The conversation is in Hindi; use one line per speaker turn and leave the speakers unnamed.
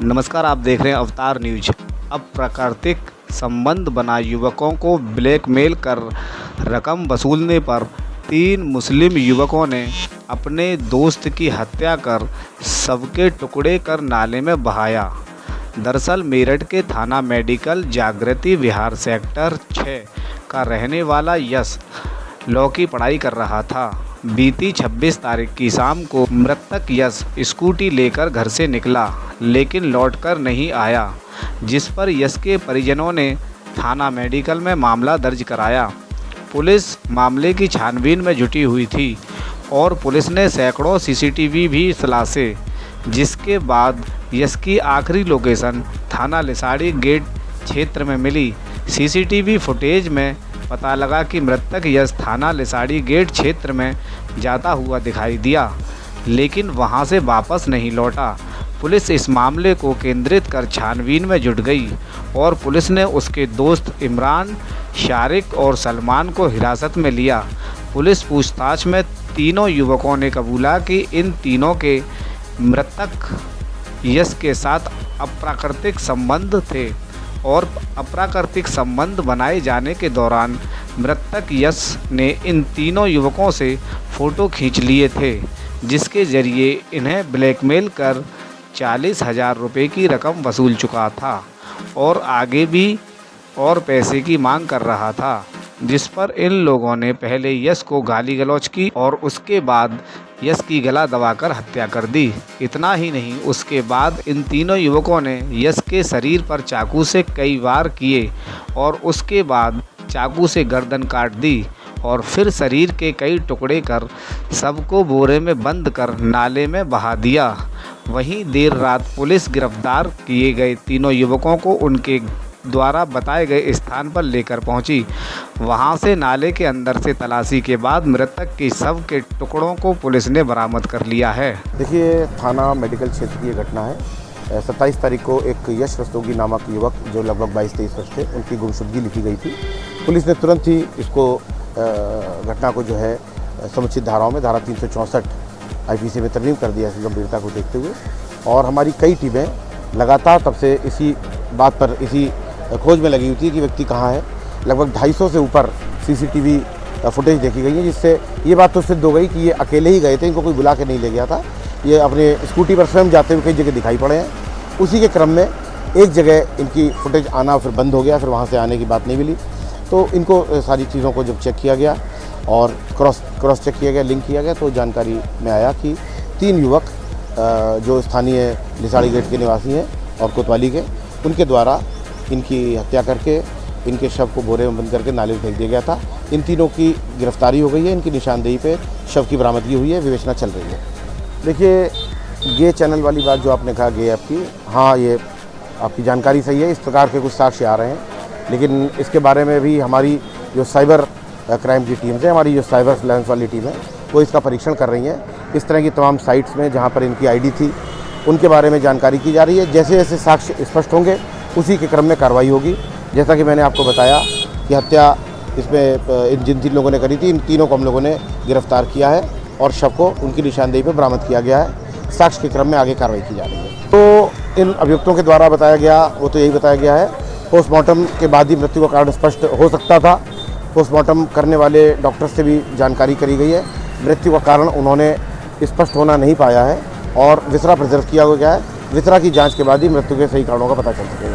नमस्कार, आप देख रहे हैं अवतार न्यूज। अब प्राकृतिक संबंध बना युवकों को ब्लैकमेल कर रकम वसूलने पर 3 मुस्लिम युवकों ने अपने दोस्त की हत्या कर शव के टुकड़े कर नाले में बहाया। दरअसल मेरठ के थाना मेडिकल जागृति विहार सेक्टर 6 का रहने वाला यश लॉ की पढ़ाई कर रहा था। बीती 26 तारीख की शाम को मृतक यश स्कूटी लेकर घर से निकला, लेकिन लौटकर नहीं आया, जिस पर यश के परिजनों ने थाना मेडिकल में मामला दर्ज कराया। पुलिस मामले की छानबीन में जुटी हुई थी और पुलिस ने सैकड़ों सीसीटीवी भी तलाशे, जिसके बाद यश की आखिरी लोकेशन थाना लिसाड़ी गेट क्षेत्र में मिली। सीसीटीवी फुटेज में पता लगा कि मृतक यश थाना लिसाड़ी गेट क्षेत्र में जाता हुआ दिखाई दिया, लेकिन वहां से वापस नहीं लौटा। पुलिस इस मामले को केंद्रित कर छानबीन में जुट गई और पुलिस ने उसके दोस्त इमरान, शारिक और सलमान को हिरासत में लिया। पुलिस पूछताछ में तीनों युवकों ने कबूला कि इन तीनों के मृतक यश के साथ अप्राकृतिक संबंध थे और अप्राकृतिक संबंध बनाए जाने के दौरान मृतक यश ने इन तीनों युवकों से फ़ोटो खींच लिए थे, जिसके ज़रिए इन्हें ब्लैकमेल कर 40,000 रुपये की रकम वसूल चुका था और आगे भी और पैसे की मांग कर रहा था, जिस पर इन लोगों ने पहले यश को गाली गलौज की और उसके बाद यश की गला दबाकर हत्या कर दी। इतना ही नहीं, उसके बाद इन तीनों युवकों ने यश के शरीर पर चाकू से कई वार किए और उसके बाद चाकू से गर्दन काट दी और फिर शरीर के कई टुकड़े कर सबको बोरे में बंद कर नाले में बहा दिया। वहीं देर रात पुलिस गिरफ्तार किए गए तीनों युवकों को उनके द्वारा बताए गए स्थान पर लेकर पहुंची। वहां से नाले के अंदर से तलाशी के बाद मृतक के शव के टुकड़ों को पुलिस ने बरामद कर लिया है।
देखिए, थाना मेडिकल क्षेत्र की ये घटना है। 27 तारीख को एक यश रस्तोगी नामक युवक जो लगभग 22-23 वर्ष थे, उनकी गुमशुदगी लिखी गई थी। पुलिस ने तुरंत ही इसको घटना को जो है समुचित धाराओं में धारा 364 IPC में तरमीम कर दिया इसकी गंभीरता को देखते हुए, और हमारी कई टीमें लगातार तब से इसी बात पर इसी खोज में लगी हुई थी कि व्यक्ति कहाँ है। लगभग 250 से ऊपर CCTV फुटेज देखी गई है, जिससे ये बात तो सिद्ध हो गई कि ये अकेले ही गए थे, इनको कोई बुला के नहीं ले गया था। ये अपने स्कूटी पर स्वयं जाते हुए कई जगह दिखाई पड़े हैं। उसी के क्रम में एक जगह इनकी फुटेज आना फिर बंद हो गया, फिर वहाँ से आने की बात नहीं मिली। तो इनको सारी चीज़ों को जब चेक किया गया और क्रॉस चेक किया गया, लिंक किया गया, तो जानकारी में आया कि 3 युवक जो स्थानीय लिसाड़ी गेट के निवासी हैं और कोतवाली के, उनके द्वारा इनकी हत्या करके इनके शव को बोरे में बंद करके नाले में फेंक दिया गया था। इन तीनों की गिरफ्तारी हो गई है। इनकी निशानदेही पे शव की बरामदगी हुई है, विवेचना चल रही है। देखिए, गे चैनल वाली बात जो आपने कहा, गे ऐप की, हाँ, ये आपकी जानकारी सही है। इस प्रकार के कुछ साक्ष्य आ रहे हैं, लेकिन इसके बारे में भी हमारी जो साइबर क्राइम की टीम्स है, हमारी जो साइबर सर्विलांस वाली टीम है, वो इसका परीक्षण कर रही है। इस तरह की तमाम साइट्स में जहाँ पर इनकी ID थी, उनके बारे में जानकारी की जा रही है। जैसे जैसे साक्ष्य स्पष्ट होंगे, उसी के क्रम में कार्रवाई होगी। जैसा कि मैंने आपको बताया कि हत्या इसमें जिन लोगों ने करी थी, इन तीनों को हम लोगों ने गिरफ्तार किया है और शव को उनकी निशानदेही पर बरामद किया गया है। साक्ष्य के क्रम में आगे कार्रवाई की जा रही है। तो इन अभियुक्तों के द्वारा बताया गया, वो तो यही बताया गया है, पोस्टमार्टम के बाद ही मृत्यु का कारण स्पष्ट हो सकता था। पोस्टमार्टम करने वाले डॉक्टर से भी जानकारी करी गई है। मृत्यु का कारण उन्होंने स्पष्ट होना नहीं पाया है और विसरा प्रिजर्व किया गया है। विसरा की जांच के बाद ही मृत्यु के सही कारणों का पता चल सकेगा।